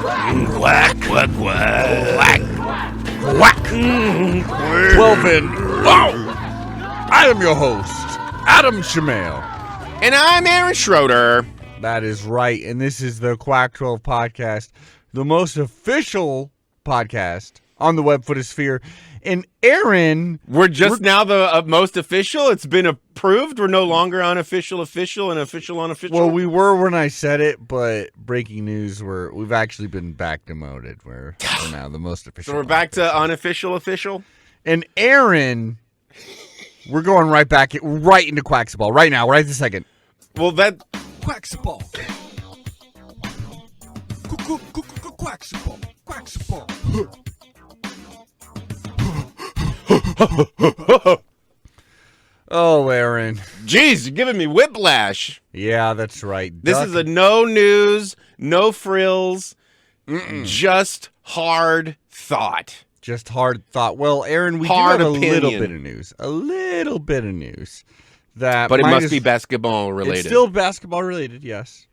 Quack, quack, quack. Quack. 12 in. Oh! I am your host, Adam Shamail. And I'm Aaron Schroeder. That is right, and this is the Quack-12 Podcast, the most official podcast on the web footosphere. And Aaron... We're now the most official? It's been approved? We're no longer unofficial and official unofficial? Well, we were when I said it, but breaking news, we've actually been back demoted. We're now the most official. So we're back to unofficial official? And Aaron, we're going right into Quacksball right now, right this second. Well, that... Quacksball. Quacksball. Quacksball. Oh, Aaron. Jeez, you're giving me whiplash. Yeah, that's right. This is a no news, no frills, just hard thought. Just hard thought. Well, Aaron, we hard do have opinion. a little bit of news. But it must be basketball related. It's still basketball related, yes.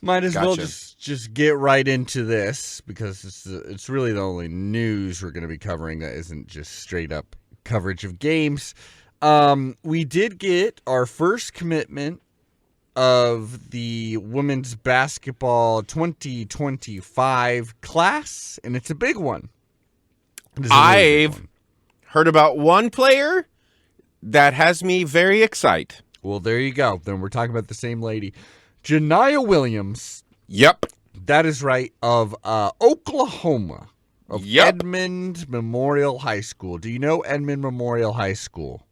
Might as well Gotcha. just get right into this because it's really the only news we're going to be covering that isn't just straight up coverage of games. We did get our first commitment of the women's basketball 2025 class, and it's a big one. I've heard about one player that has me very excited. Well, there you go. Then we're talking about the same lady. Janiah Williams. Yep. That is right, of Oklahoma, of Yep. Edmond Memorial High School. Do you know Edmond Memorial High School?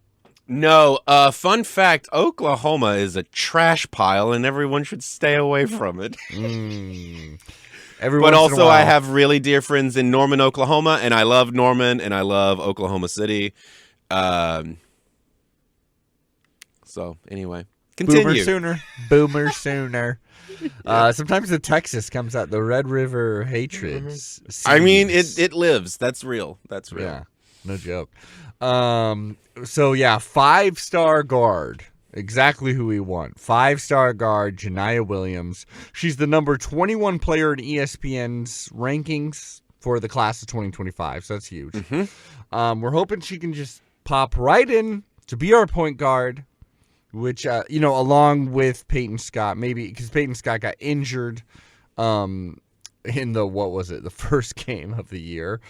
No, fun fact, Oklahoma is a trash pile and everyone should stay away from it. But also I have really dear friends in Norman, Oklahoma, and I love Norman and I love Oklahoma City. So anyway, continue. Boomer sooner. Sometimes the Texas comes out, the Red River hatreds. I mean, it lives. That's real. That's real. Yeah, no joke. So yeah, 5-star guard. Exactly who we want. 5-star guard, Janiah Williams. She's the number 21 player in ESPN's rankings for the class of 2025, so that's huge. We're hoping she can just pop right in to be our point guard, which, along with Peyton Scott, maybe because Peyton Scott got injured in the first game of the year.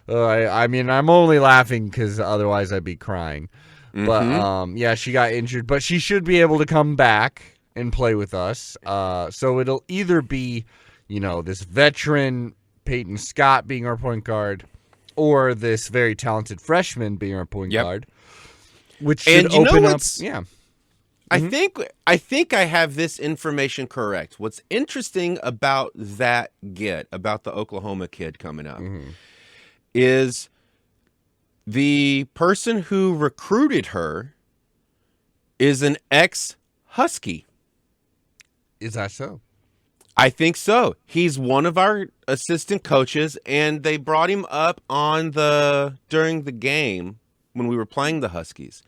I mean, I'm only laughing because otherwise I'd be crying. But, she got injured. But she should be able to come back and play with us. So it'll either be, this veteran Peyton Scott being our point guard or this very talented freshman being our point guard. Which should open up. Yeah. I think I have this information correct. What's interesting about about the Oklahoma kid coming up, is the person who recruited her is an ex-Husky. Is that so? I think so. He's one of our assistant coaches, and they brought him up during the game when we were playing the Huskies.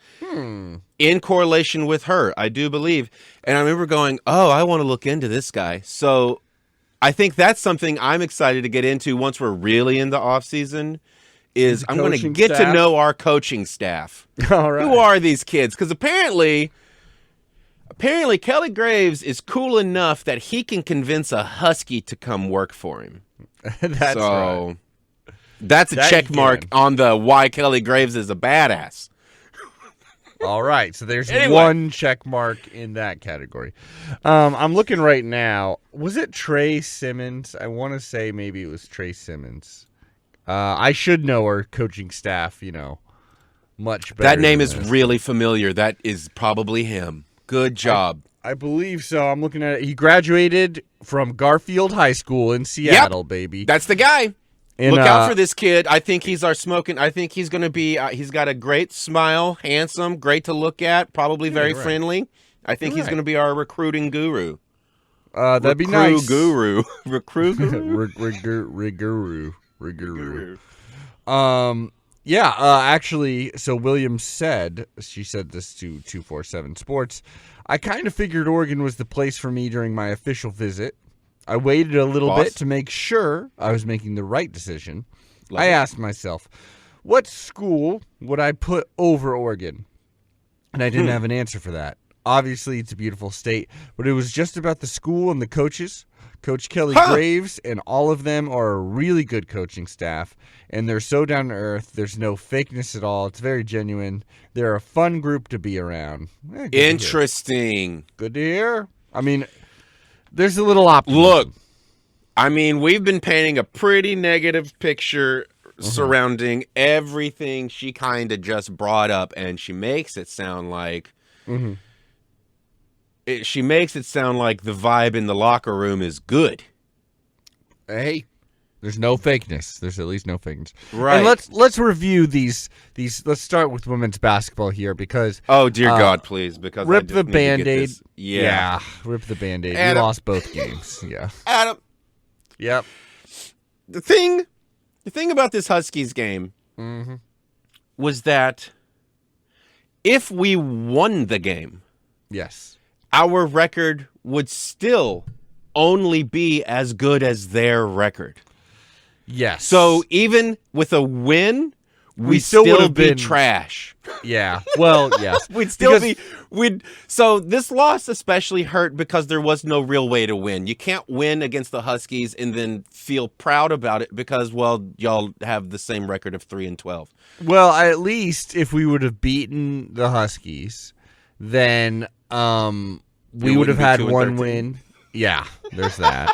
In correlation with her, I do believe. And I remember going, I want to look into this guy. So I think that's something I'm excited to get into once we're really in the off season. Is I'm going to get to know our coaching staff. All right. Who are these kids? Because apparently Kelly Graves is cool enough that he can convince a Husky to come work for him. That's right. That's a check mark on the why Kelly Graves is a badass. All right, so there's one check mark in that category. I'm looking right now. Was it Trey Simmons? I want to say maybe it was Trey Simmons. I should know our coaching staff, much better. That name is really familiar. That is probably him. Good job. I believe so. I'm looking at it. He graduated from Garfield High School in Seattle, baby. That's the guy. And, look out for this kid. I think he's our smoking. I think he's going to be, he's got a great smile, handsome, great to look at, probably very friendly. I think he's going to be our recruiting guru. That'd be nice. Recruit guru. Riguru. Actually, so Williams said, she said this to 247 Sports, I kind of figured Oregon was the place for me during my official visit. I waited a little Boss? bit to make sure I was making the right decision. Love I it. asked myself, what school would I put over Oregon? And I didn't have an answer for that. Obviously, it's a beautiful state, but it was just about the school and the coaches. Coach Kelly Graves and all of them are a really good coaching staff, and they're so down to earth. There's no fakeness at all. It's very genuine. They're a fun group to be around. Good Interesting. Good to hear. I mean, there's a little optimism. Look, I mean, we've been painting a pretty negative picture surrounding everything she kind of just brought up, and she makes it sound like she makes it sound like the vibe in the locker room is good. Hey, there's no fakeness. There's at least no fakeness. Right. And let's review these. Let's start with women's basketball here because. Oh dear God, please! Because rip I just the need to get Band-Aid. this- Yeah. Rip the Band-Aid. Adam- We lost both games. Yeah. Adam, Yep. the thing about this Huskies game was that if we won the game, Yes. our record would still only be as good as their record. Yes. So even with a win, We we'd still still would've be been- trash. Yeah. Well, yes. We'd still Because- So this loss especially hurt because there was no real way to win. You can't win against the Huskies and then feel proud about it because, well, y'all have the same record of 3-12. Well, at least if we would have beaten the Huskies, then we would have wouldn't be had 2-13. one win. Yeah, there's that.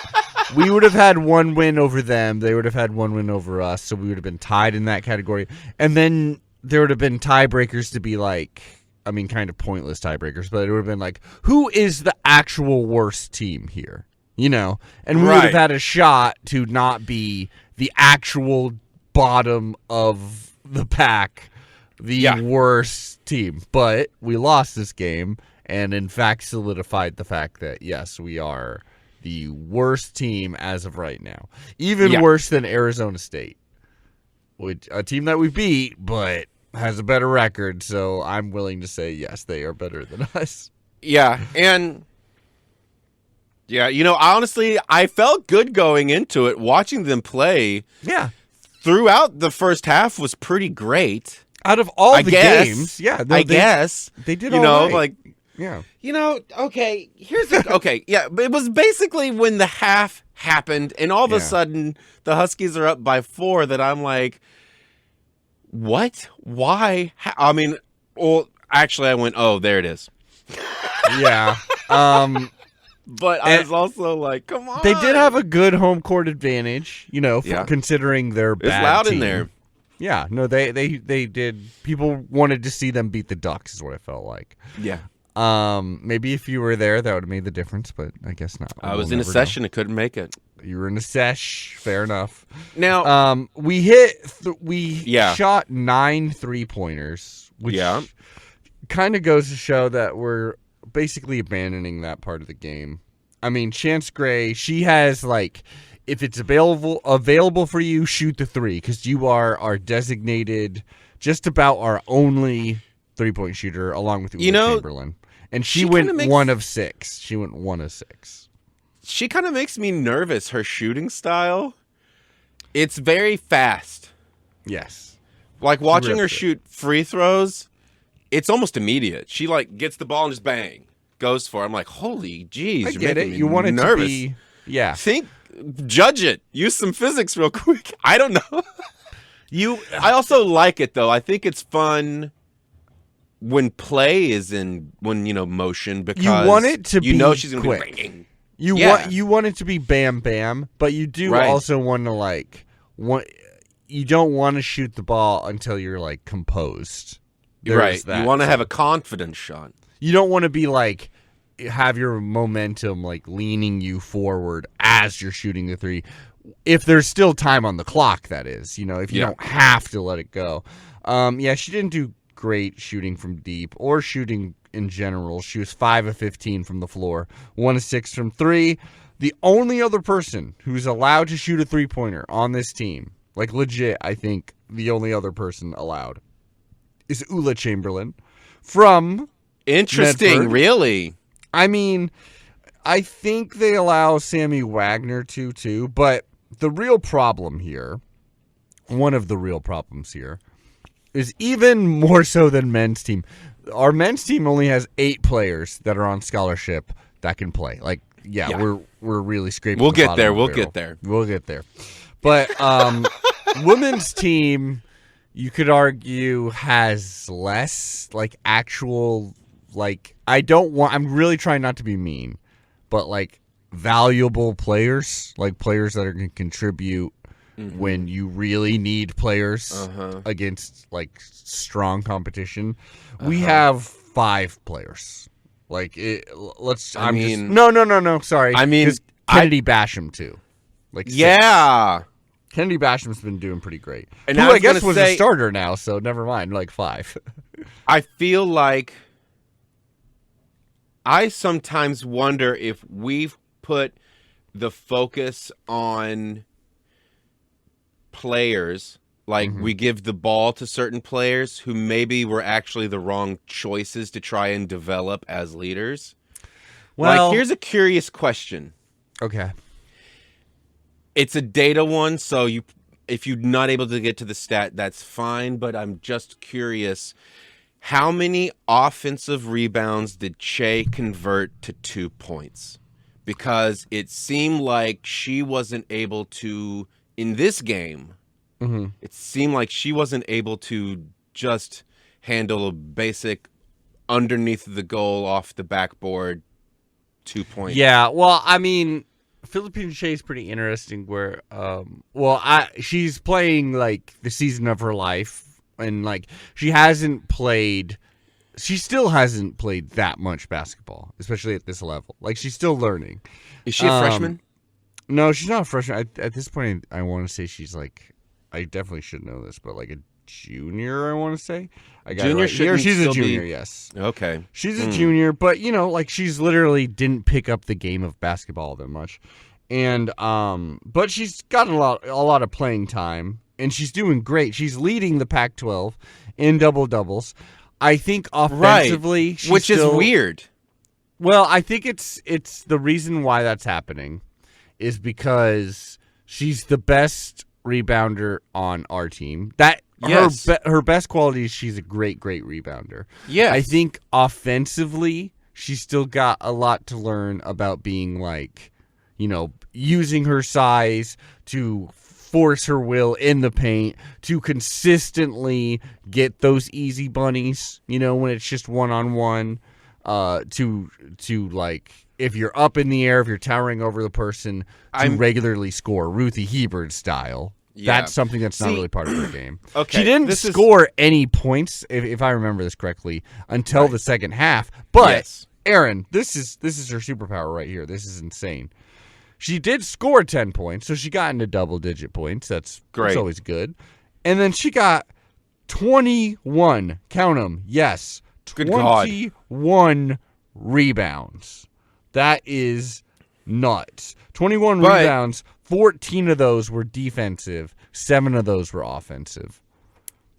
We would have had one win over them. They would have had one win over us, so we would have been tied in that category. And then there would have been tiebreakers to be like, I mean, kind of pointless tiebreakers, but it would have been like, who is the actual worst team here? You know? And we would have Right. had a shot to not be the actual bottom of the pack, the worst team. But we lost this game, and in fact solidified the fact that, yes, we are the worst team as of right now. Even worse than Arizona State, which a team that we beat, but has a better record. So I'm willing to say, yes, they are better than us. Yeah, and honestly, I felt good going into it. Watching them play Yeah. throughout the first half was pretty great. Out of all the guess. games, yeah, I guess they did you all know, right. like yeah. okay, here's the okay, yeah, but it was basically when the half happened and all of a sudden the Huskies are up by 4 that I'm like, what? Why? I mean, well, actually I went, oh, there it is. Yeah. But I was also like, come on. They did have a good home court advantage, Yeah. considering their It's bad loud team. in there. Yeah, no, they did. People wanted to see them beat the Ducks, is what it felt like. Yeah. Maybe if you were there, that would have made the difference, but I guess not. I was We'll in a never session and couldn't make it. know. You were in a sesh. Fair enough. Now, We shot 9 3-pointers, which kind of goes to show that we're basically abandoning that part of the game. I mean, Chance Gray, she has like, if it's available for you, shoot the 3 because you are our designated, just about our only 3-point shooter, along with Ula Chamberlain. And she went 1 of 6. She went 1 of 6. She kind of makes me nervous, her shooting style. It's very fast. Yes. Like watching her Terrific. shoot free throws, it's almost immediate. She like gets the ball and just bang, goes for it. I'm like, holy jeez, I you're get making it. me You want it nervous. to be, yeah. Judge it. Use some physics real quick. I don't know. I also like it though. I think it's fun when play is in motion because You want it to be she's gonna quick. be banging. You want it to be bam bam, but you do also want to you don't want to shoot the ball until you're like composed. Right. You want to have a confidence shot. You don't want to be like have your momentum like leaning you forward as you're shooting the 3. If there's still time on the clock, that is, if you don't have to let it go. She didn't do great shooting from deep or shooting in general. She was 5 of 15 from the floor, 1 of 6 from 3. The only other person who's allowed to shoot a 3-pointer on this team, like legit, I think the only other person allowed, is Ula Chamberlain from Interesting, Medford. really. I mean, I think they allow Sammy Wagner to too, but the real problem here, one of the real problems here, is even more so than men's team. Our men's team only has 8 players that are on scholarship that can play. Like, yeah. we're really scraping. We'll the get bottom there. of the We'll barrel. get there. We'll get there. But women's team, you could argue, has less like actual like. I'm really trying not to be mean, but like valuable players, like players that are going to contribute when you really need players against like strong competition. We have 5 players. Like let's. No. Sorry. I mean, Kennedy Basham too. Like 6. Yeah. Kennedy Basham's been doing pretty great. And Who I I guess was say, a starter now, so never mind. Like 5. I feel like I sometimes wonder if we've put the focus on players, like we give the ball to certain players who maybe were actually the wrong choices to try and develop as leaders. Well, like, here's a curious question. Okay. It's a data one, so if you're not able to get to the stat, that's fine, but I'm just curious. How many offensive rebounds did Che convert to 2 points? Because it seemed like she wasn't able to, in this game, it seemed like she wasn't able to just handle a basic underneath the goal off the backboard 2 points. Yeah, well, I mean, Philippine Che is pretty interesting where, she's playing, like, the season of her life, and, like, she still hasn't played that much basketball, especially at this level. Like, she's still learning. Is she a freshman? No, she's not a freshman. At this point, I want to say she's, like, I definitely should know this, but, like, a junior, I want to say. I got Junior it right here. She's shouldn't a still be- junior, yes. Okay. She's a junior, but like she's literally didn't pick up the game of basketball that much, and but she's got a lot of playing time, and she's doing great. She's leading the Pac-12 in double doubles. I think offensively, she's which is weird. Well, I think it's the reason why that's happening is because she's the best rebounder on our team. Yes. Her best quality is she's a great rebounder. Yes. I think offensively, she's still got a lot to learn about being like, using her size to force her will in the paint, to consistently get those easy bunnies, when it's just one-on-one, to like, if you're up in the air, if you're towering over the person, to regularly score, Ruthie Hebert style. Yeah. That's something that's not really part of her game. Okay, she didn't score any points, if I remember this correctly, until the second half. But Aaron, this is her superpower right here. This is insane. She did score 10 points, so she got into double-digit points. That's great. That's always good. And then she got 21. Count them. Yes, 21 rebounds. That is nuts. 21 rebounds. 14 of those were defensive. 7 of those were offensive.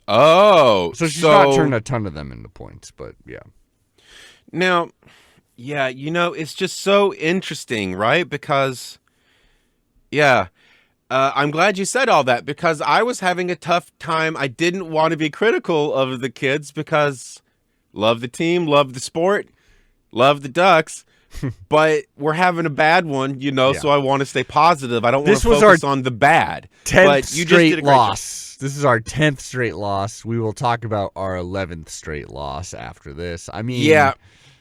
Oh. So she's not turned a ton of them into points, but yeah. Now, yeah, it's just so interesting, right? Because, I'm glad you said all that because I was having a tough time. I didn't want to be critical of the kids because love the team, love the sport, love the Ducks. But we're having a bad one, so I want to stay positive. I don't want to focus on the bad. 10th straight loss. This is our 10th straight loss. We will talk about our 11th straight loss after this. I mean,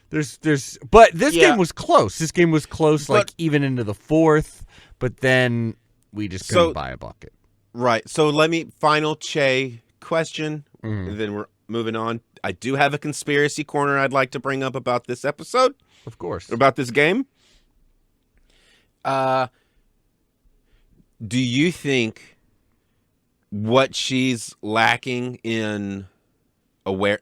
but this game was close. This game was close, like even into the 4th, but then we just couldn't buy a bucket. Right. So final Che question, and then we're moving on. I do have a conspiracy corner I'd like to bring up about this episode. Of course. About this game. Do you think what she's lacking in what,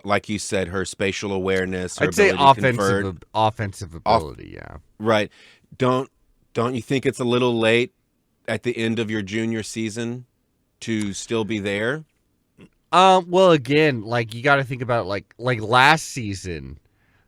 like you said, her spatial awareness, her I'd say offensive ability, yeah. Right. Don't you think it's a little late at the end of your junior season to still be there? Well, again, like you got to think about like last season.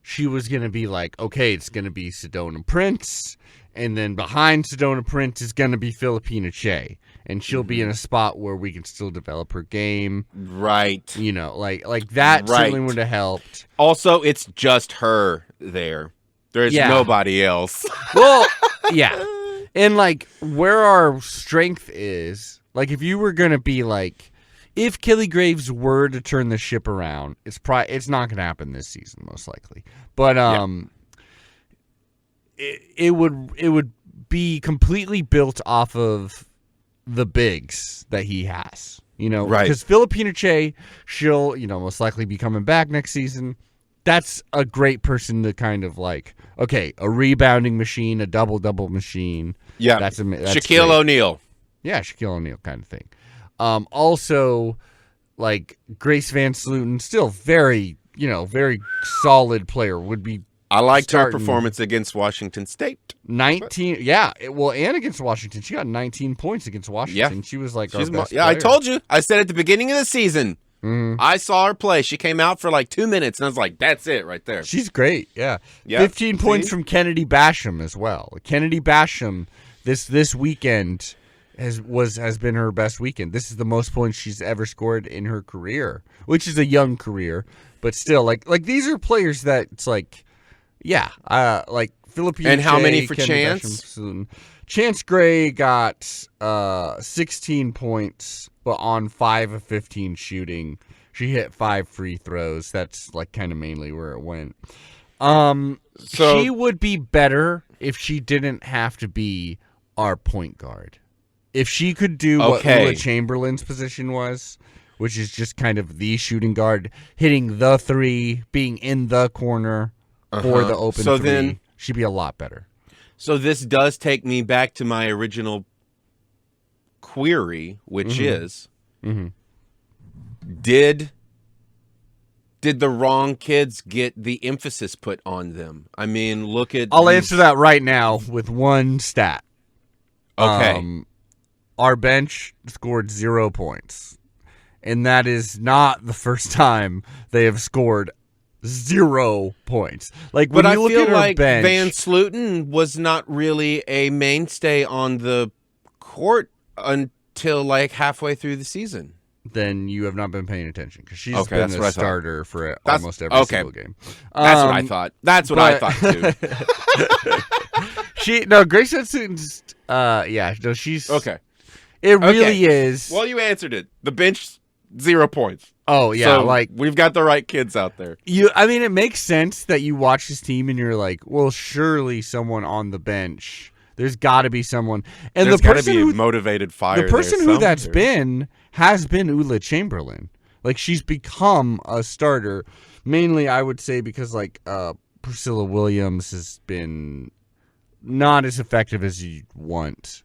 she was going to be like, okay, it's going to be Sedona Prince, and then behind Sedona Prince is going to be Filipina Che, and she'll be in a spot where we can still develop her game. Right. You know, like that certainly would have helped. Also, it's just her there. There's nobody else. Well, yeah. And like where our strength is, like if you were going to be like, if Kelly Graves were to turn the ship around, it's not going to happen this season, most likely. But it would be completely built off of the bigs that he has, you know, right? Because Filipina Che, she'll most likely be coming back next season. That's a great person to kind of like, okay, a rebounding machine, a double Yeah, machine. That's Shaquille O'Neal. Yeah, Shaquille O'Neal kind of thing. Also, like Grace Van Sluten, still very solid player. Would be. I liked her performance against Washington State. 19, yeah. Well, and against Washington, she got 19 points against Washington. Yeah. She was like our best player. I told you. I said at the beginning of the season. Mm-hmm. I saw her play. She came out for like 2 minutes, and I was like, "That's it, right there." She's great. Yeah. 15 points from Kennedy Basham as well. Kennedy Basham this weekend has been her best weekend. This is the most points she's ever scored in her career, which is a young career, but still, like these are players that it's like, like Philippine. And how many for Chance? Basham, Chance Gray got 16 points, but on 5 of 15 shooting. She hit 5 free throws. That's like kind of mainly where it went. So she would be better if she didn't have to be our point guard. If she could do what Ula Chamberlain's position was, which is just kind of the shooting guard, hitting the three, being in the corner for the open three, then she'd be a lot better. So this does take me back to my original query, which is, did the wrong kids get the emphasis put on them? I mean, look at... I'll answer that right now with one stat. Okay. Our bench scored 0 points. And that is not the first time they have scored 0 points. Like, when you look at our bench, Van Sluten was not really a mainstay on the court until like halfway through the season. Then you have not been paying attention, because she's been a starter for almost every single game. That's what I thought. That's what I thought too. Grace Van Sluten's, she's okay. It really is. Well, you answered it. The bench, 0 points. Oh yeah, so like we've got the right kids out there. I mean, it makes sense that you watch this team and you're like, well, surely someone on the bench. There's got to be someone, and there's got to be a motivated fire. The person who that's been has been Ula Chamberlain. Like, she's become a starter, mainly I would say because like Priscilla Williams has been not as effective as you want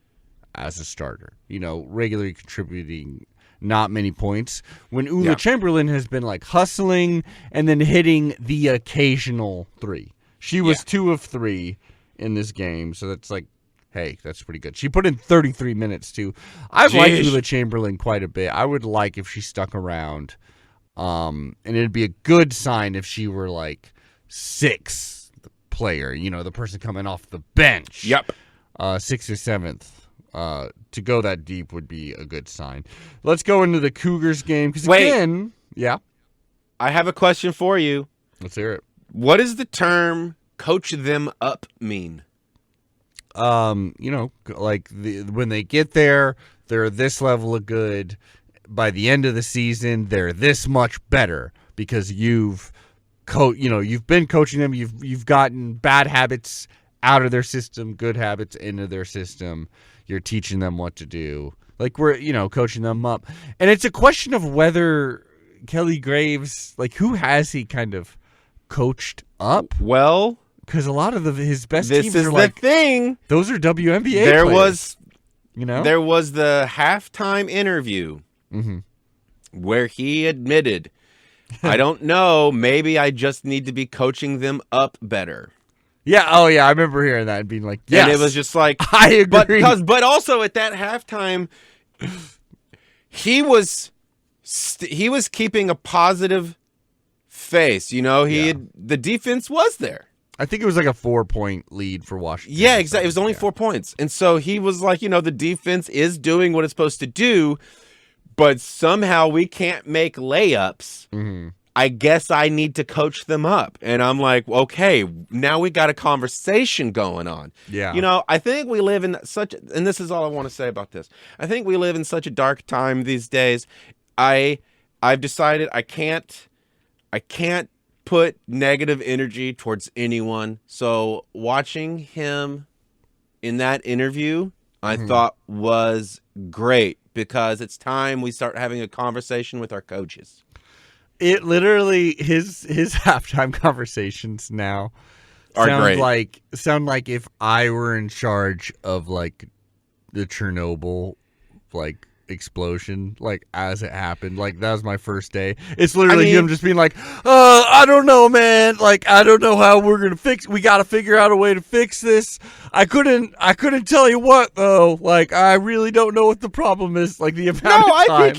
as a starter. Regularly contributing not many points. When Ula Chamberlain has been like hustling and then hitting the occasional three. She was 2 of 3 in this game, so that's like, hey, that's pretty good. She put in 33 minutes too. I've liked Ula Chamberlain quite a bit. I would like if she stuck around, and it'd be a good sign if she were like 6th player. The person coming off the bench. Yep. 6th or 7th. To go that deep would be a good sign. Let's go into the Cougars game. Because again, I have a question for you. Let's hear it. What does the term "coach them up" mean? Like when they get there, they're this level of good. By the end of the season, they're this much better because you've been coaching them. You've gotten bad habits out of their system, good habits into their system. You're teaching them what to do. Like, we're, coaching them up. And it's a question of whether Kelly Graves, like, who has he kind of coached up? Well, because a lot of his best teams are like, thing. Those are WNBA players. There was the halftime interview where he admitted, I don't know, maybe I just need to be coaching them up better. Yeah, I remember hearing that and being like, yes. And it was just like, I agree. But also at that halftime, he was keeping a positive face. The defense was there. I think it was like a 4-point lead for Washington. Yeah, exactly. It was only 4 points. And so he was like, the defense is doing what it's supposed to do, but somehow we can't make layups. Mm-hmm. I guess I need to coach them up. And I'm like, okay, now we got a conversation going on. Yeah. I think we live in and this is all I want to say about this. I think we live in such a dark time these days. I've decided I can't put negative energy towards anyone. So watching him in that interview, I thought was great, because it's time we start having a conversation with our coaches. It literally, his halftime conversations now are great. Sound like if I were in charge of like the Chernobyl explosion, as it happened. That was my first day. It's literally him just being like, I don't know, man. I don't know how we're gonna we gotta figure out a way to fix this. I couldn't tell you what though. I really don't know what the problem is. The amount of times. I think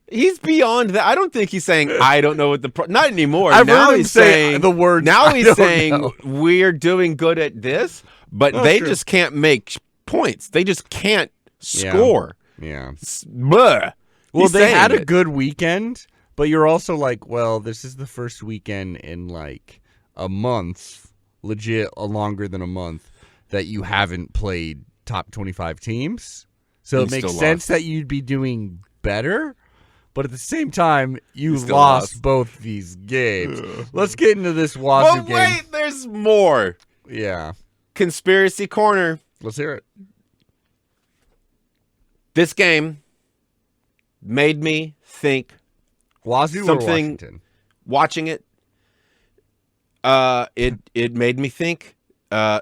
he's beyond that. I don't think he's saying I don't know what not anymore. I've heard him say the words. Now he's saying we're doing good at this, but they just can't make points. They just can't score. Yeah. Well, they had a good weekend, but you're also well, this is the first weekend in a month, legit longer than a month, that you haven't played top 25 teams. So it makes sense that you'd be doing better, but at the same time, you lost both these games. Let's get into this Wazoo game. Wait, there's more. Yeah. Conspiracy Corner. Let's hear it. This game made me think Wazoo or Washington? Watching it, it made me think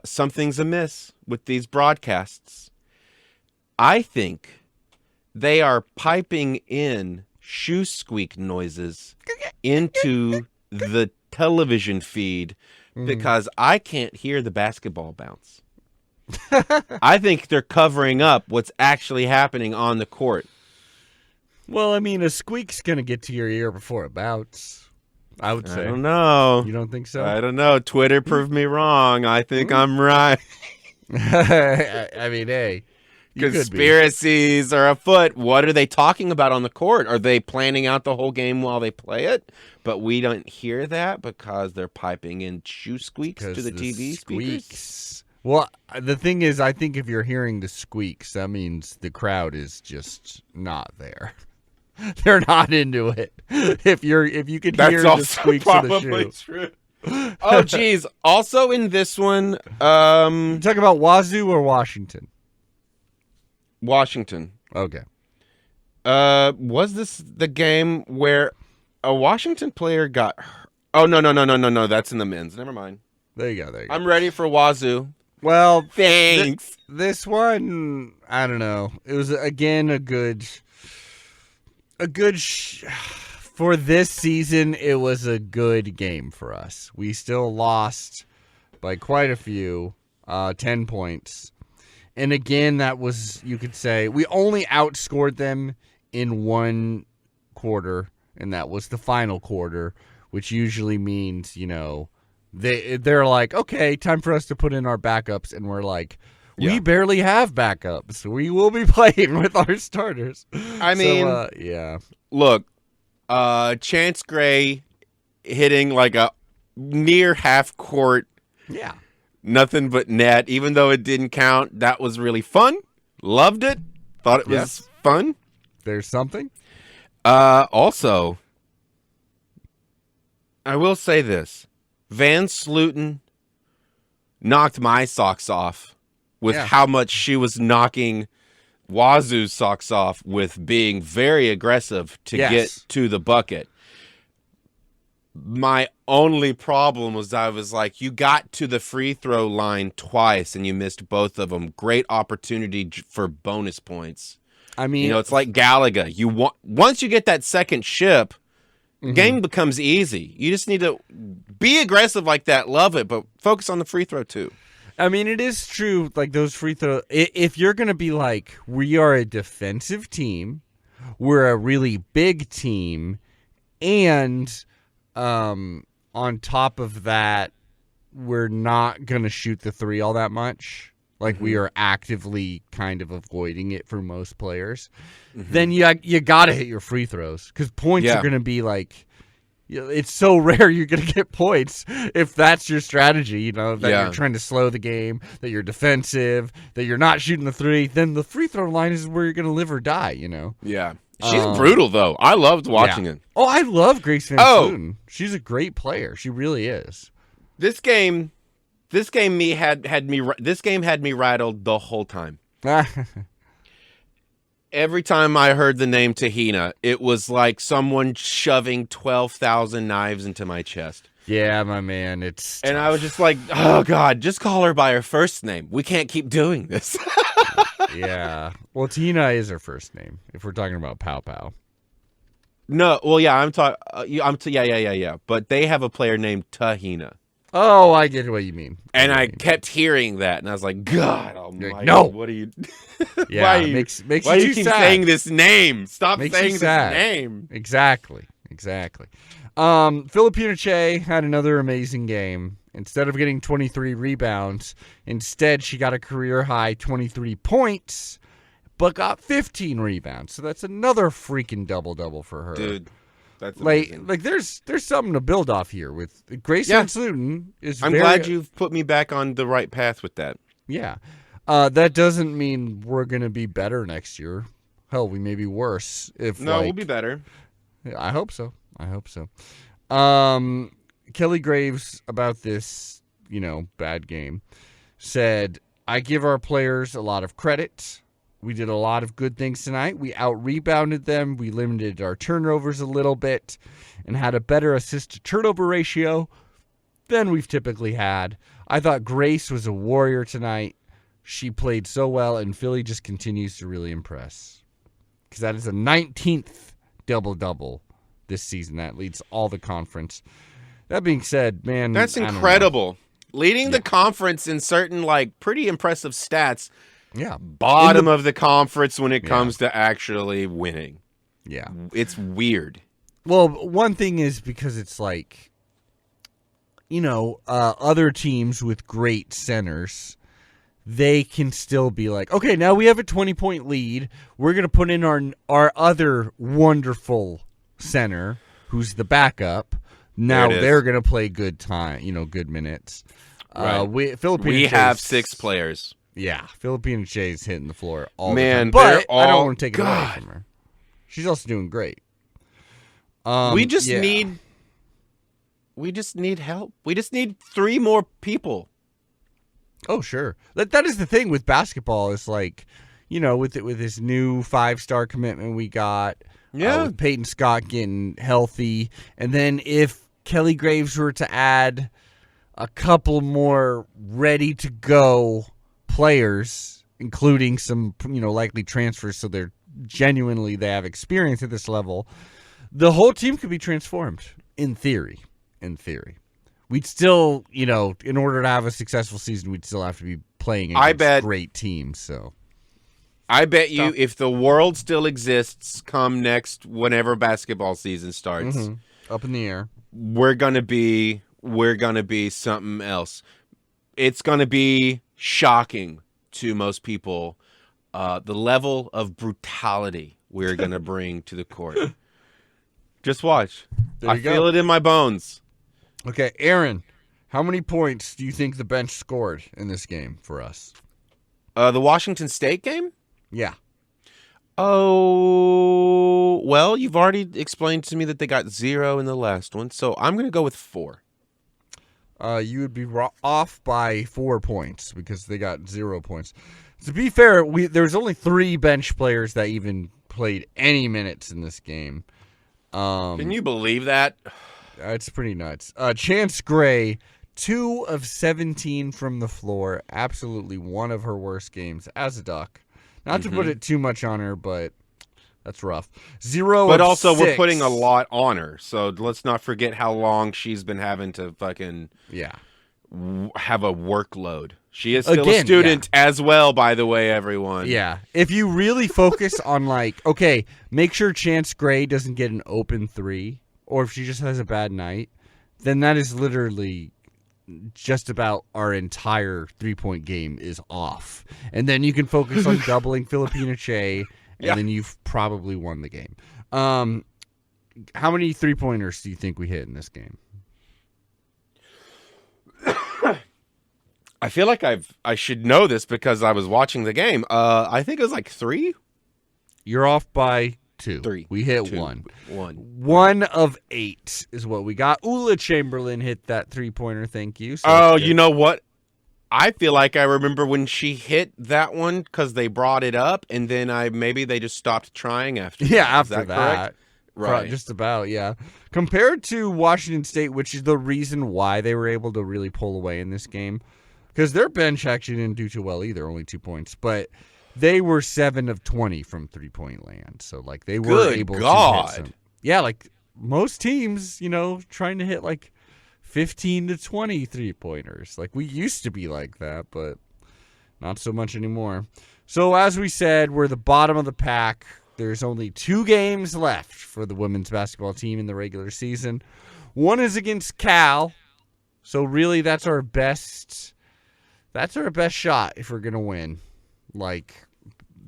something's amiss with these broadcasts. I think they are piping in shoe squeak noises into the television feed because I can't hear the basketball bounce. I think they're covering up what's actually happening on the court. Well, a squeak's going to get to your ear before it bouts, I would say. I don't know. You don't think so? I don't know. Twitter proved me wrong. I think I'm right. Hey. Conspiracies are afoot. What are they talking about on the court? Are they planning out the whole game while they play it? But we don't hear that because they're piping in shoe squeaks to the TV speakers. Well, the thing is, I think if you're hearing the squeaks, that means the crowd is just not there. They're not into it. If you could hear the squeaks of the shoe. True. Oh, geez. Also in this one, talk about Wazoo or Washington? Washington. Okay. Was this the game where a Washington player got hurt? Oh, no. That's in the men's. Never mind. There you go. I'm ready for Wazoo. Well, thanks. This one, I don't know. It was, again, for this season, it was a good game for us. We still lost by quite a few, 10 points. And again, that was, you could say, we only outscored them in one quarter, and that was the final quarter, which usually means, they're like, okay, time for us to put in our backups, and we're like, we barely have backups. We will be playing with our starters. Yeah. Look, Chance Gray hitting a near half court. Yeah. Nothing but net, even though it didn't count. That was really fun. Loved it. Thought it was fun. There's something. Also, I will say this. Van Sluten knocked my socks off with how much she was knocking Wazoo's socks off with being very aggressive to get to the bucket. My only problem was I was like, you got to the free throw line twice and you missed both of them. Great opportunity for bonus points. It's like Galaga. Once you get that second chip, game becomes easy. You just need to be aggressive like that. Love it, but focus on the free throw too. It is true. Those free throw. If you're gonna be like, we are a defensive team, we're a really big team, and On top of that, we're not going to shoot the three all that much. Like, we are actively kind of avoiding it for most players. Then you got to hit your free throws because points are going to be like, it's so rare you're going to get points if that's your strategy, that you're trying to slow the game, that you're defensive, that you're not shooting the three. Then the free throw line is where you're going to live or die, Yeah. She's brutal, though. I loved watching it. Oh, I love Grace Van Slooten. She's a great player. She really is. This game had me rattled the whole time. Every time I heard the name Tahina, it was like someone shoving 12,000 knives into my chest. Yeah, my man, and tough. I was just like, oh God, just call her by her first name. We can't keep doing this. Yeah. Well, Tina is her first name if we're talking about Pow Pow. No, well, yeah, I'm talking. Yeah. But they have a player named Tahina. Oh, I get what you mean. And I kept hearing that, and I was like, God almighty, no. What are you... Yeah, why makes you keep saying this name? Stop makes saying this name. Exactly. Filipina Che had another amazing game. Instead of getting 23 rebounds, instead she got a career-high 23 points, but got 15 rebounds. So that's another freaking double-double for her. Dude. That's amazing. Like there's something to build off here with Grace Van Slooten is I'm glad you've put me back on the right path with that. Yeah. That doesn't mean we're going to be better next year. Hell, we may be worse we'll be better. I hope so. Kelly Graves about this, bad game said, "I give our players a lot of credit. We did a lot of good things tonight. We out-rebounded them. We limited our turnovers a little bit and had a better assist-to-turnover ratio than we've typically had. I thought Grace was a warrior tonight. She played so well, and Philly just continues to really impress." Because that is a 19th double-double this season. That leads all the conference. That being said, man, that's incredible. Leading the conference in certain, pretty impressive stats. Yeah. Bottom of the conference when it comes to actually winning. Yeah. It's weird. Well, one thing is because it's other teams with great centers, they can still be like, okay, now we have a 20-point lead. We're going to put in our other wonderful center who's the backup. Now they're going to play good time, good minutes. Right. We have 6 players. Yeah, Filipina Che's hitting the floor all the time. But I don't want to take it away from her. She's also doing great. We just need help. We just need 3 more people. Oh, sure. That is the thing with basketball. Is with this new 5-star commitment we got. Yeah. With Peyton Scott getting healthy, and then if Kelly Graves were to add a couple more ready to go players, including some, likely transfers, so they have experience at this level, the whole team could be transformed in theory. We'd still, in order to have a successful season, we'd still have to be playing against great teams. So I bet you if the world still exists come next whenever basketball season starts, up in the air, we're gonna be something else. It's gonna be shocking to most people, the level of brutality we're gonna bring to the court. Just watch. I feel it in my bones. Okay, Aaron, how many points do you think the bench scored in this game for us? The Washington State game? Yeah. Oh, well, you've already explained to me that they got 0 in the last one, so I'm going to go with 4. You would be off by 4 points because they got 0 points. To be fair, there's only 3 bench players that even played any minutes in this game. Can you believe that? It's pretty nuts. Chance Gray, 2 of 17 from the floor. Absolutely one of her worst games as a Duck. Not to put it too much on her, but that's rough. 0 But of also 6. we're putting a lot on her, so let's not forget how long she's been having to fucking have a workload. She is still a student as well, by the way, everyone. Yeah. If you really focus on okay, make sure Chance Gray doesn't get an open 3 or if she just has a bad night, then that is literally just about our entire 3-point game is off. And then you can focus on doubling Filipina Che, and then you've probably won the game. How many 3-pointers do you think we hit in this game? I feel like I should know this because I was watching the game. I think it was like 3. You're off by 2. 3. We hit 2. 1. 1. 1 of 8 is what we got. Ula Chamberlain hit that 3-pointer. Thank you. So you know what? I feel like I remember when she hit that one because they brought it up, and then maybe they just stopped trying after. Yeah, that. after that. Correct? Right. Just about, yeah. Compared to Washington State, which is the reason why they were able to really pull away in this game, because their bench actually didn't do too well either, only 2 points. But they were 7 of 20 from 3-point land. So, like, they were able to hit some. Yeah, like, most teams, trying to hit, like, 15 to 20 3-pointers. Like, we used to be like that, but not so much anymore. So, as we said, we're the bottom of the pack. There's only 2 games left for the women's basketball team in the regular season. One is against Cal. So, really, that's our best shot if we're going to win. Like,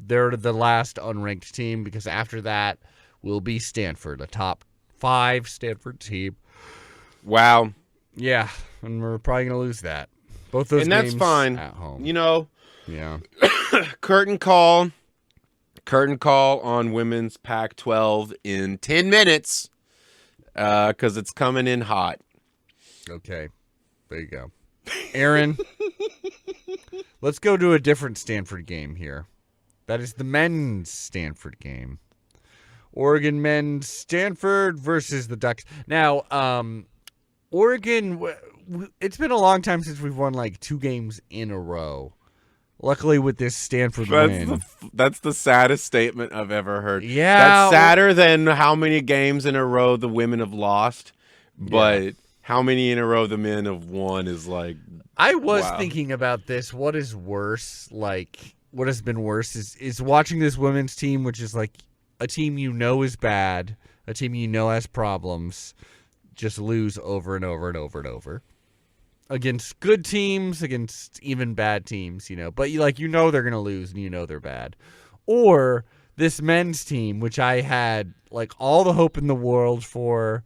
they're the last unranked team because after that will be Stanford, a top 5 Stanford team. Wow. Yeah, and we're probably going to lose that. Both those games that's fine. At home. Yeah. Curtain call on women's Pac-12 in 10 minutes because it's coming in hot. Okay. There you go. Aaron, let's go to a different Stanford game here. That is the men's Stanford game. Oregon men's Stanford versus the Ducks. Now, Oregon, it's been a long time since we've won like 2 games in a row. Luckily, with this Stanford win. That's the saddest statement I've ever heard. Yeah. That's sadder than how many games in a row the women have lost. But how many in a row the men have won is like... I was thinking about this. What is worse? Like, what has been worse is watching this women's team, which is like a team is bad, a team has problems, just lose over and over and over and over. Against good teams, against even bad teams, But they're going to lose and they're bad. Or this men's team, which I had like all the hope in the world for,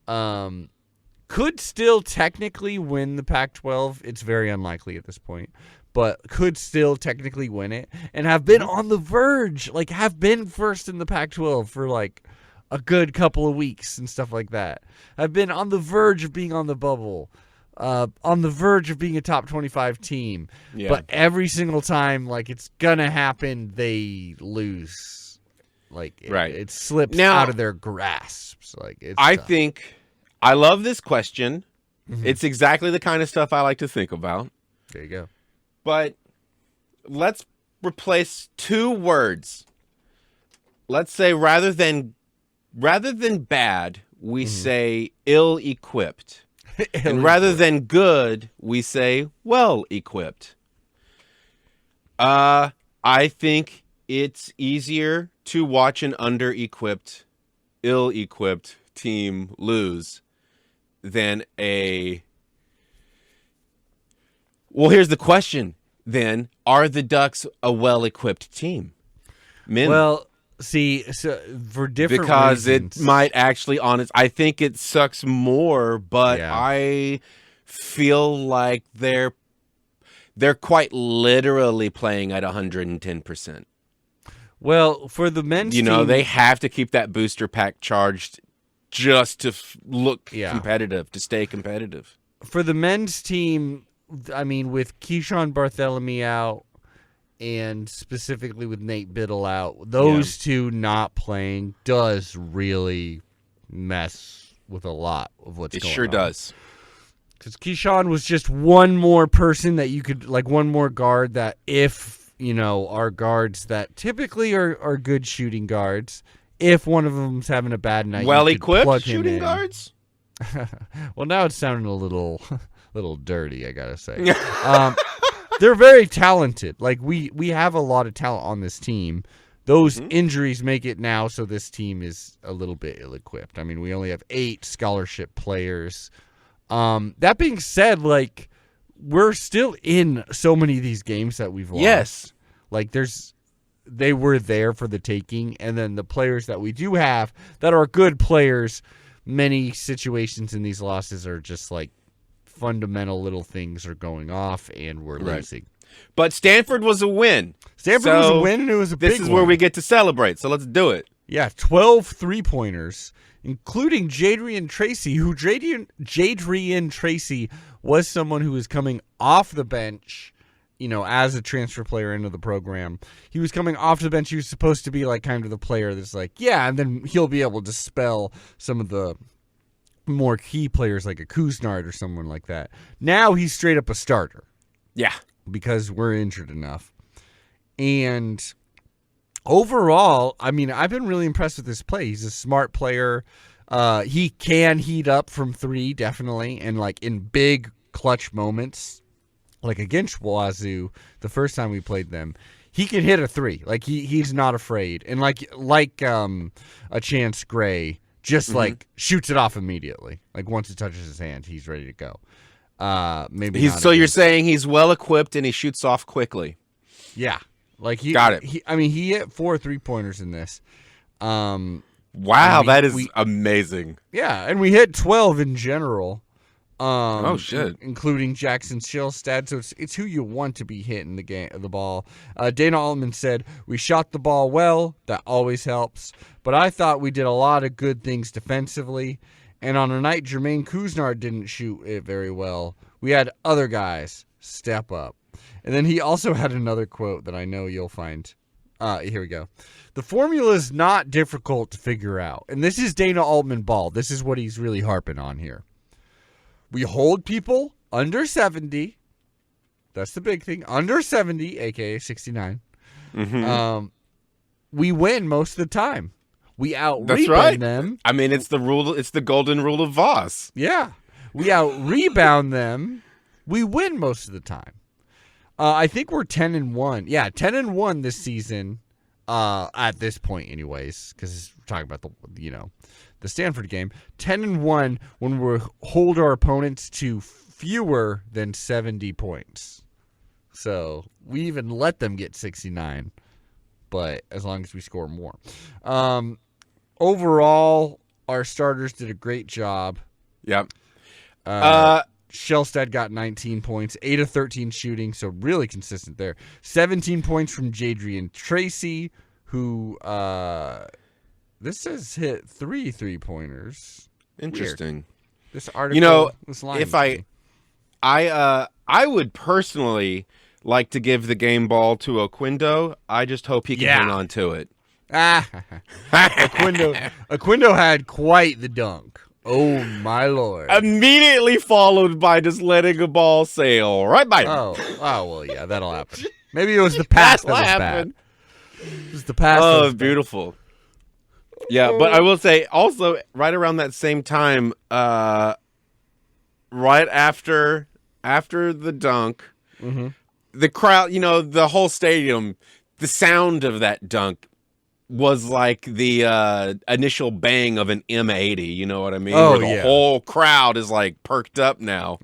could still technically win the Pac-12. It's very unlikely at this point. But could still technically win it. And have been on the verge, have been first in the Pac-12 for like a good couple of weeks and stuff like that. Have been on the verge of being on the bubble. On the verge of being a top 25 team. Yeah. But every single time, it's going to happen, they lose. It slips out of their grasps. I think I love this question. Mm-hmm. It's exactly the kind of stuff I like to think about. There you go. But let's replace 2 words. Let's say rather than bad, we say ill-equipped. And rather than good, we say well-equipped. I think it's easier to watch an under-equipped, ill-equipped team lose than a... Well, here's the question, then. Are the Ducks a well-equipped team? Men. Well... See, so for different because reasons. It might actually I think it sucks more, but I feel like they're quite literally playing at 110%. Well, for the men's team, they have to keep that booster pack charged just to look competitive, to stay competitive. For the men's team, I mean, with Keyshawn Barthélemy out, and specifically with Nate Biddle out, those 2 not playing does really mess with a lot of what's going on. It sure does. Because Keyshawn was just one more person that you could, one more guard that if, our guards that typically are good shooting guards, if one of them's having a bad night, well-equipped shooting guards? Well, now it's sounding a little dirty, I gotta say. They're very talented. We have a lot of talent on this team. Those injuries make it now so this team is a little bit ill-equipped. I mean, we only have 8 scholarship players. That being said, like, we're still in so many of these games that we've lost. Yes. Like, they were there for the taking, and then the players that we do have that are good players, many situations in these losses are just like fundamental little things are going off, and we're losing. But Stanford was a win. Stanford was a win, and it was a big one. This is where we get to celebrate, so let's do it. Yeah, 12 3-pointers, including Jadrian Tracy, who Jadrian Tracy was someone who was coming off the bench, you know, as a transfer player into the program. He was coming off the bench. He was supposed to be like kind of the player that's like, yeah, and then he'll be able to dispel some of the more key players like a Kuznard or someone like that. Now he's straight up a starter. Yeah. Because we're injured enough. And overall, I mean, I've been really impressed with this play. He's a smart player. He can heat up from 3, definitely, and like in big clutch moments, like against Wazoo, the first time we played them, he can hit a 3. Like he's not afraid. And like a Chance Gray, just like shoots it off immediately. Like once it touches his hand, he's ready to go. Maybe so you're saying he's well equipped and he shoots off quickly. Yeah. Like got it. He hit 4 3-pointers in this. Wow, that is amazing. Yeah, and we hit 12 in general. Oh shit! Including Jackson Shellstad, so it's who you want to be hitting the ball. Dana Altman said, "We shot the ball well. That always helps. But I thought we did a lot of good things defensively. And on a night Jermaine Kuznard didn't shoot it very well, we had other guys step up." And then he also had another quote that I know you'll find. Here we go. "The formula is not difficult to figure out." And this is Dana Altman ball. This is what he's really harping on here. "We hold people under 70. That's the big thing. Under 70, a.k.a. 69. We win most of the time. We out-rebound them." I mean, it's the rule. It's the golden rule of Voss. Yeah. "We out-rebound them. We win most of the time." I think we're 10-1. Yeah, 10-1 this season. At this point, anyways, because we're talking about the Stanford game. 10-1 when we hold our opponents to fewer than 70 points. So we even let them get 69, but as long as we score more. Overall, our starters did a great job. Yep. Shellstad got 19 points, 8 of 13 shooting, so really consistent there. 17 points from Jadrian Tracy, who this says hit 3 3-pointers. Interesting. Weird. This article, this line. If I would personally like to give the game ball to Oquindo. I just hope he can hang on to it. Oquindo had quite the dunk. Oh, my Lord. Immediately followed by just letting a ball sail right by him. Oh, well, yeah, that'll happen. Maybe it was the pass that was bad. It was the pass. Oh, beautiful. Yeah, but I will say also right around that same time, right after the dunk, the crowd, the whole stadium, the sound of that dunk was like the initial bang of an M80, you know what I mean? Oh, where the whole crowd is like perked up now.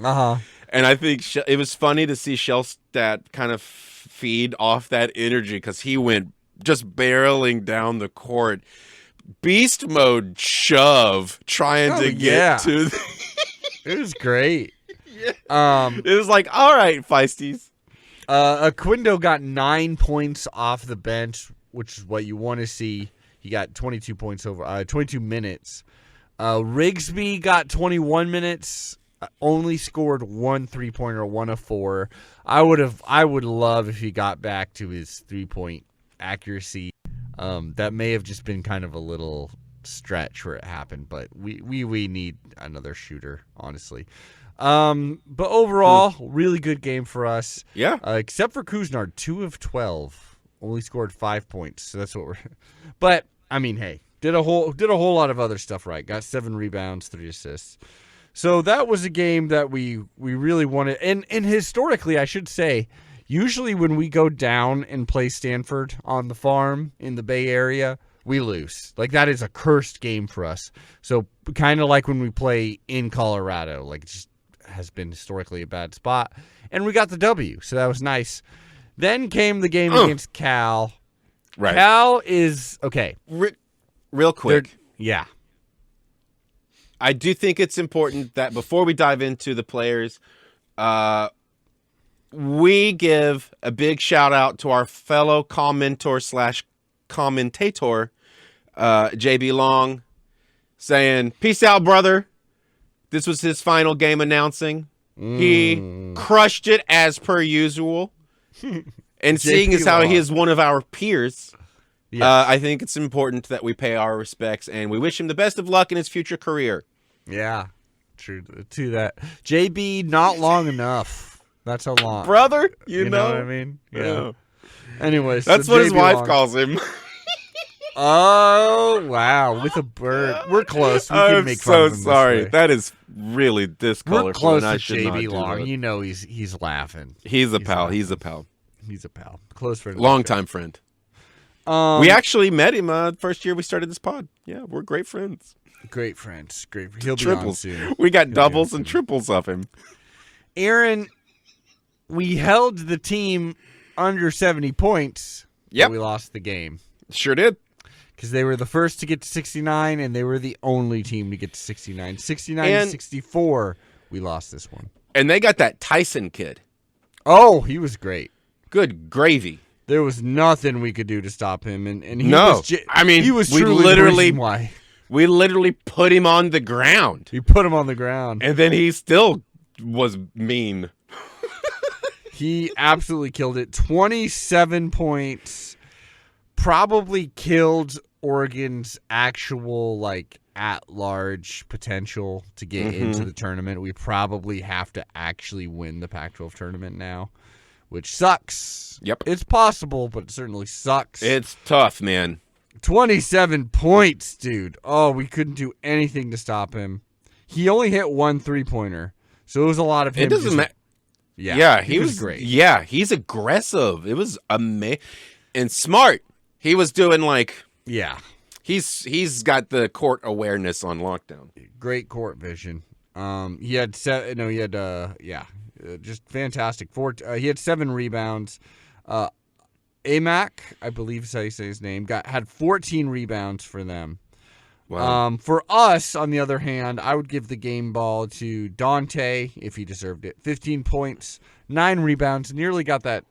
And I think it was funny to see Shellstat kind of feed off that energy because he went just barreling down the court. Beast mode shove trying to get to the It was great. It was like, all right, feisties. Oquindo got 9 points off the bench, which is what you want to see. He got 22 points over 22 minutes. Rigsby got 21 minutes. Only scored 1 3-pointer, 1 of 4. I would love if he got back to his 3-point accuracy. That may have just been kind of a little stretch where it happened, but we need another shooter, honestly. But overall, really good game for us. Yeah. Except for Kuznard, 2 of 12, only scored 5 points. So that's what we're. But I mean, hey, did a whole lot of other stuff right. Got 7 rebounds, 3 assists. So that was a game that we really wanted, and historically, I should say, Usually when we go down and play Stanford on the farm in the Bay Area, we lose. Like, that is a cursed game for us. So kind of like when we play in Colorado, like, it just has been historically a bad spot. And we got the W, so that was nice. Then came the game against Cal. Right. Cal is, okay. Real quick. Yeah. I do think it's important that before we dive into the players, we give a big shout out to our fellow commentator, JB Long, saying, "Peace out, brother." This was his final game announcing. He crushed it as per usual. And seeing as how he is one of our peers, yes. I think it's important that we pay our respects, and we wish him the best of luck in his future career. Yeah, true to that. JB, not long enough. That's a lot. Brother, you know what I mean? Yeah. Anyways. That's so what his wife Long. calls him. Oh, wow. With a bird. We're close. We can make fun of him sorry. This way. That is really discolorful. We're close to JB Long. You know he's laughing. He's a pal. Laughing. He's a pal. He's a pal. Close friend. Long-time friend. We actually met him first year we started this pod. Yeah, we're great friends. Great friends. Great. He'll be triples. on soon. We got doubles and triples of him. Aaron, we held the team under 70 points. Yep. We lost the game. Sure did. Because they were the first to get to 69, and they were the only team to get to 69. 69-64, we lost this one. And they got that Tyson kid. Oh, he was great. Good gravy. There was nothing we could do to stop him, and he was. I mean, he was truly literally the reason why. We literally put him on the ground. We put him on the ground, and then he still was mean. He absolutely killed it. 27 points. Probably killed Oregon's actual at-large potential to get into the tournament. We probably have to actually win the Pac-12 tournament now, which sucks. Yep. It's possible, but it certainly sucks. It's tough, man. 27 points, dude. Oh, we couldn't do anything to stop him. He only hit one three-pointer, so it was a lot of him. It doesn't matter. Yeah, he was great. Yeah, he's aggressive. It was amazing and smart. He was doing yeah. He's got the court awareness on lockdown. Great court vision. He had just fantastic. He had 7 rebounds. Amac, I believe is how you say his name, had 14 rebounds for them. Wow. For us, on the other hand, I would give the game ball to Dante if he deserved it. 15 points, 9 rebounds, nearly got that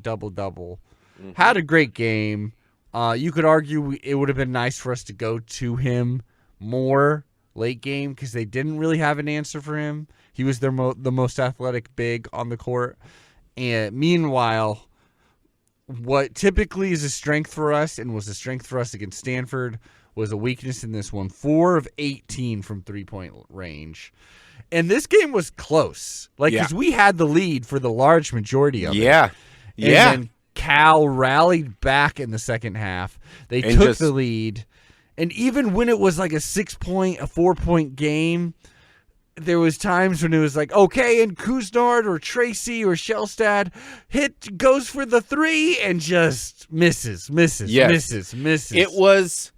double-double. Mm-hmm. Had a great game. You could argue it would have been nice for us to go to him more late game because they didn't really have an answer for him. He was the most athletic big on the court. And meanwhile, what typically is a strength for us and was a strength for us against Stanford was a weakness in this one. 4 of 18 from three-point range. And this game was close. Because we had the lead for the large majority of it. Yeah. And then Cal rallied back in the second half. They took the lead. And even when it was like a 4-point game, there was times when it was like, okay, and Kuznard or Tracy or Shellstad goes for the 3 and just misses. It was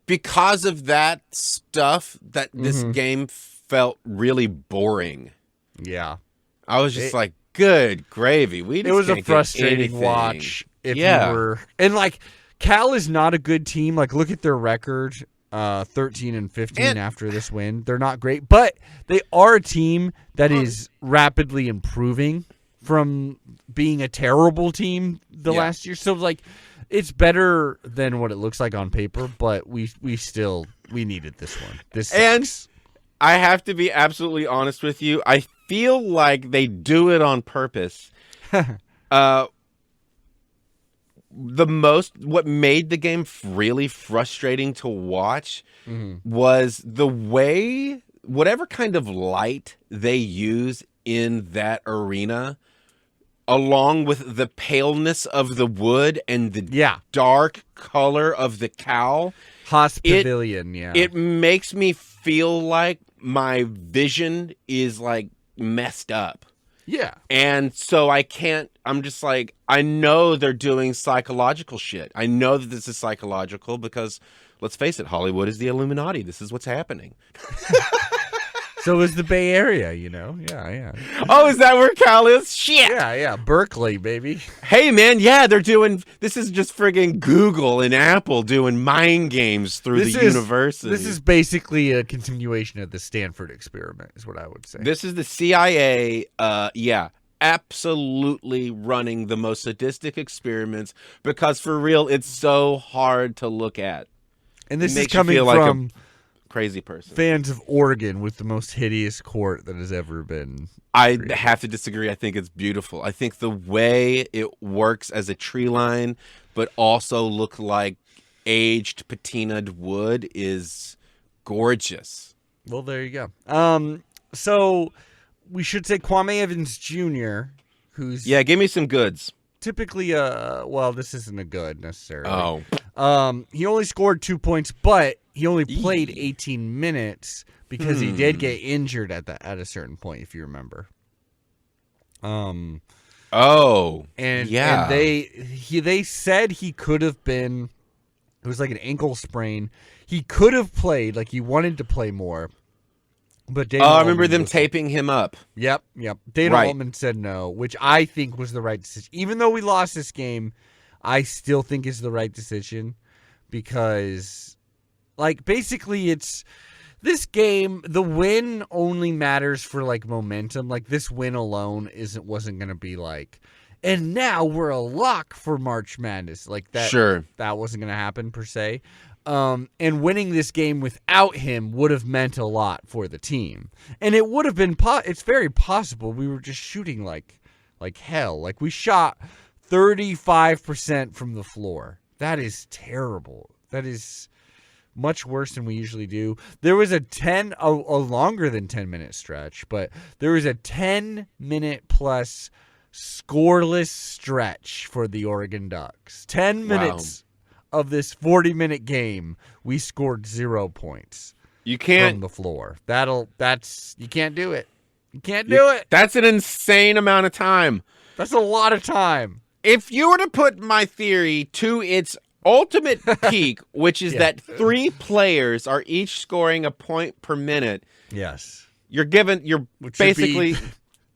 because of that stuff that this game felt really boring. Yeah. I was just good gravy. It was a frustrating watch. If you were, and Cal is not a good team. Look at their record, 13-15 after this win. They're not great, but they are a team that is rapidly improving from being a terrible team the last year. So it's better than what it looks like on paper, but we needed this one. This sucks. And I have to be absolutely honest with you. I feel like they do it on purpose. What made the game really frustrating to watch was the way, whatever kind of light they use in that arena, along with the paleness of the wood and the dark color of the cow. Pavilion, It makes me feel like my vision is messed up. Yeah. And so I'm just like, I know they're doing psychological shit. I know that this is psychological because, let's face it, Hollywood is the Illuminati. This is what's happening. So is the Bay Area, Yeah. Oh, is that where Cal is? Shit. Yeah. Berkeley, baby. Hey, man, this is just friggin' Google and Apple doing mind games through the university. This is basically a continuation of the Stanford experiment, is what I would say. This is the CIA, absolutely running the most sadistic experiments because, for real, it's so hard to look at. And this it is makes you coming feel from like a crazy person. Fans of Oregon with the most hideous court that has ever been. I have to disagree. I think it's beautiful. I think the way it works as a tree line, but also look like aged patinaed wood is gorgeous. Well, there you go. So we should say Kwame Evans Jr., who's give me some goods. typically this isn't a good necessarily. Oh. He only scored 2 points, but he only played 18 minutes because he did get injured at a certain point, if you remember. And they said he could have been. It was like an ankle sprain. He could have played, like he wanted to play more. But I remember them taping him up. Yep. Dana Altman said no, which I think was the right decision. Even though we lost this game, I still think is the right decision because, like, basically it's this game. The win only matters for like momentum. Like this win alone wasn't going to be like, and now we're a lock for March Madness. Like that. Sure, that wasn't going to happen per se. And winning this game without him would have meant a lot for the team. And it would have been it's very possible we were just shooting like hell. Like we shot 35% from the floor. That is terrible. That is much worse than we usually do. There was a longer than 10-minute stretch, but there was a 10-minute plus scoreless stretch for the Oregon Ducks. 10 minutes. Of this 40-minute game, we scored 0 points. You can't from the floor. You can't do it. You can't do it. That's an insane amount of time. That's a lot of time. If you were to put my theory to its ultimate peak, which is that 3 players are each scoring a point per minute. Yes. You're basically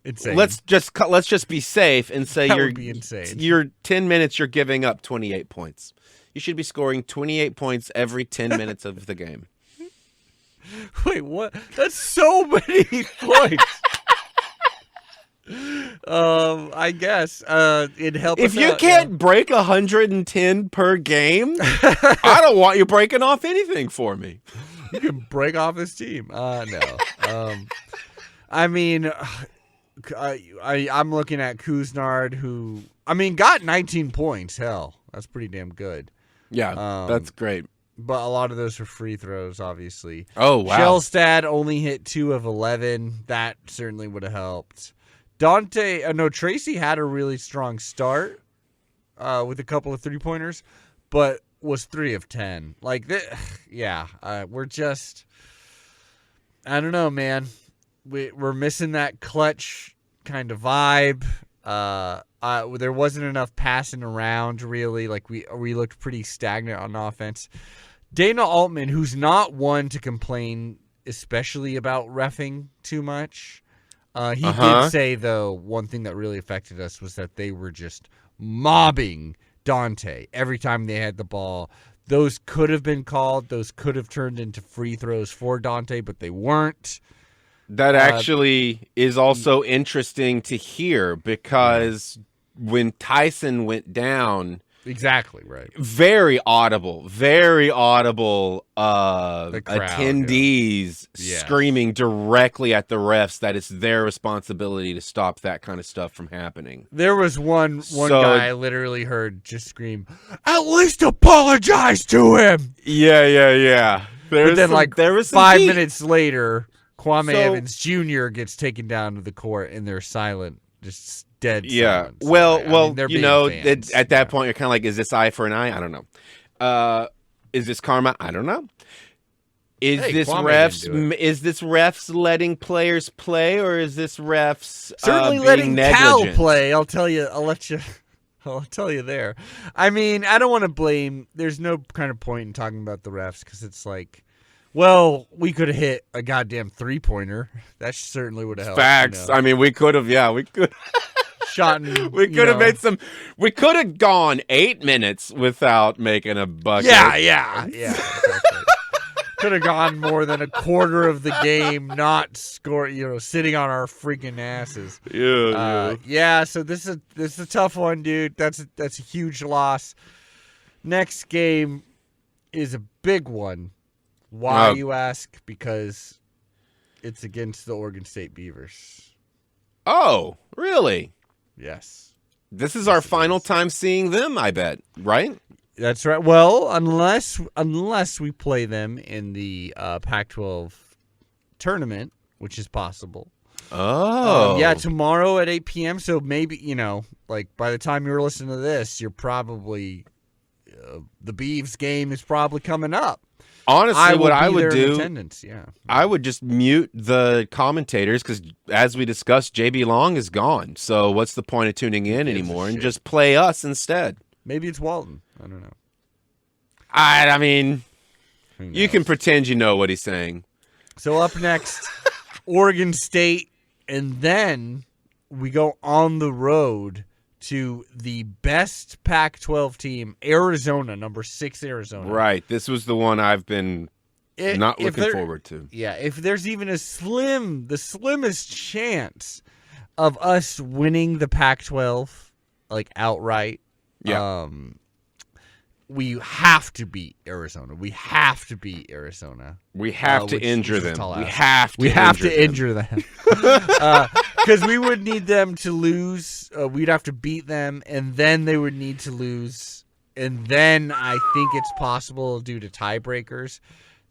insane. Let's just be safe and say that would be insane. You're 10 minutes you're giving up 28 points. You should be scoring 28 points every 10 minutes of the game. Wait, what? That's so many points. I guess it helps. If you can't break 110 per game, I don't want you breaking off anything for me. You can break off this team. No. I mean, I'm looking at Kuznard, who got 19 points. Hell, that's pretty damn good. Yeah, that's great. But a lot of those were free throws, obviously. Oh, wow. Shellstad only hit 2 of 11. That certainly would have helped. Tracy had a really strong start with a couple of 3-pointers, but was 3 of 10. Like, we're just, I don't know, man. We're missing that clutch kind of vibe. There wasn't enough passing around, really. Like we looked pretty stagnant on offense. Dana Altman, who's not one to complain, especially about reffing too much, he did say, though, one thing that really affected us was that they were just mobbing Dante every time they had the ball. Those could have been called. Those could have turned into free throws for Dante, but they weren't. That actually is also interesting to hear because when Tyson went down, exactly right, very audible attendees screaming directly at the refs that it's their responsibility to stop that kind of stuff from happening. There was one guy I literally heard just scream, "At least apologize to him." Yeah. But then there was 5 minutes later, Kwame Evans Jr. gets taken down to the court and they're silent, just dead silent. Yeah. Well, at that point, you're kind of like, is this eye for an eye? I don't know. Is this karma? I don't know. Is Hey, this Kwame didn't do refs letting players play, or is this refs certainly being letting Cal negligent? play? I'll tell you. I'll tell you there. I mean, I don't want to blame. There's no kind of point in talking about the refs because it's like, well, we could have hit a goddamn 3-pointer. That certainly would have helped. Facts. I mean, we could have. Yeah, we could. Shot. We could have made some. We could have gone 8 minutes without making a bucket. Yeah. Exactly. Could have gone more than a quarter of the game not score. Sitting on our freaking asses. Yeah. So this is a tough one, dude. That's a huge loss. Next game is a big one. Why, you ask? Because it's against the Oregon State Beavers. Oh, really? Yes. This is our final time seeing them, I bet, right? That's right. Well, unless we play them in the Pac-12 tournament, which is possible. Oh. Yeah, tomorrow at 8 p.m. So maybe, by the time you're listening to this, you're probably the Beavs game is probably coming up. Honestly, what I would do, yeah. I would just mute the commentators because, as we discussed, JB Long is gone. So what's the point of tuning in anymore and just play us instead? Maybe it's Walton. I don't know. I mean, you can pretend you know what he's saying. So up next, Oregon State, and then we go on the road to the best Pac-12 team, Arizona, number 6 Arizona. Right. This was the one I've been not looking forward to. Yeah, if there's even the slimmest chance of us winning the Pac-12, outright, we have to beat Arizona. We have to beat Arizona. We have to injure them. We have to injure them. Because we would need them to lose. We'd have to beat them, and then they would need to lose. And then I think it's possible due to tiebreakers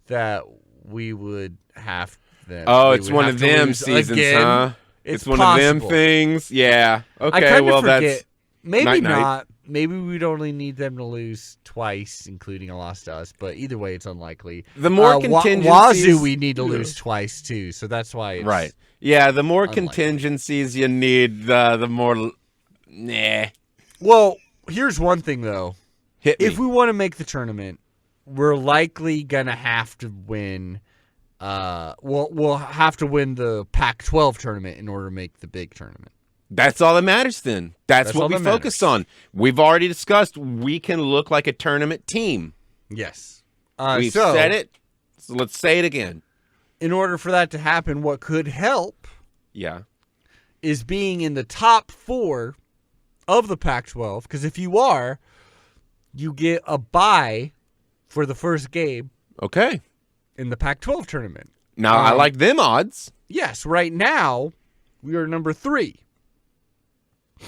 that we would have them. Oh, it's one of them seasons, again. Huh? It's one of them things. Yeah. Okay, well, that's... Maybe night, not. Maybe we'd only need them to lose twice, including a loss to us. But either way, it's unlikely. The more contingencies... Wazoo, we need to lose twice, too. So that's why it's... Right. Yeah, the more contingencies you need, the more... Nah. Well, here's one thing, though. Hit me. If we want to make the tournament, we're likely going to have to win... we'll have to win the Pac-12 tournament in order to make the big tournament. That's all that matters then. That's what we focus on. We've already discussed we can look like a tournament team. Yes. We've said it, so let's say it again. In order for that to happen, what could help is being in the top 4 of the Pac-12, because if you are, you get a bye for the first game in the Pac-12 tournament. Now, I like them odds. Yes, right now, we are number 3.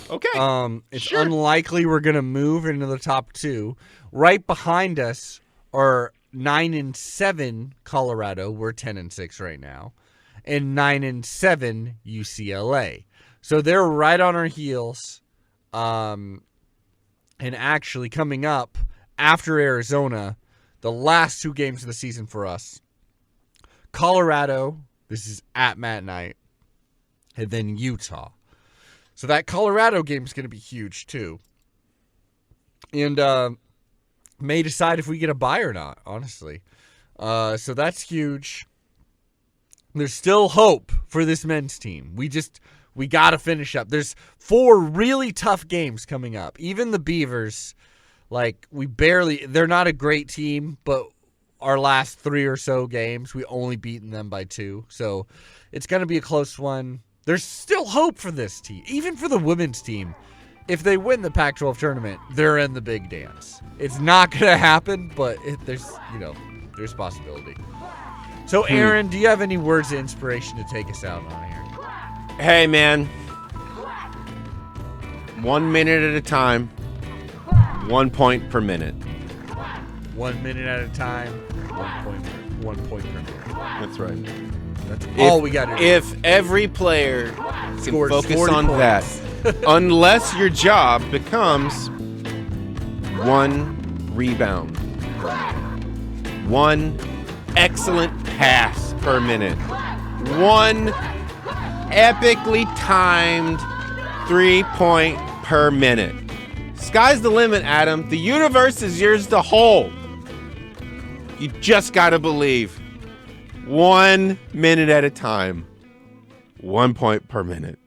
Okay. It's unlikely we're going to move into the top 2. Right behind us are 9-7 Colorado. We're 10-6 right now. And 9-7 UCLA. So they're right on our heels. And actually coming up after Arizona, the last 2 games of the season for us. Colorado, this is at Matt Knight. And then Utah. So that Colorado game is going to be huge, too. And may decide if we get a bye or not, honestly. So that's huge. There's still hope for this men's team. We got to finish up. There's 4 really tough games coming up. Even the Beavers, they're not a great team, but our last 3 or so games, we only beaten them by 2. So it's going to be a close one. There's still hope for this team, even for the women's team. If they win the Pac-12 tournament, they're in the big dance. It's not going to happen, but there's possibility. So, Aaron, do you have any words of inspiration to take us out on here? Hey, man. 1 minute at a time. 1 point per minute. 1 minute at a time. 1 point per minute. That's right. That's all we got to do. If every player can focus on points. that, unless your job becomes 1 rebound, 1 excellent pass per minute. 1 epically timed 3-point per minute. Sky's the limit, Adam. The universe is yours to hold. You just gotta believe. 1 minute at a time. 1 point per minute.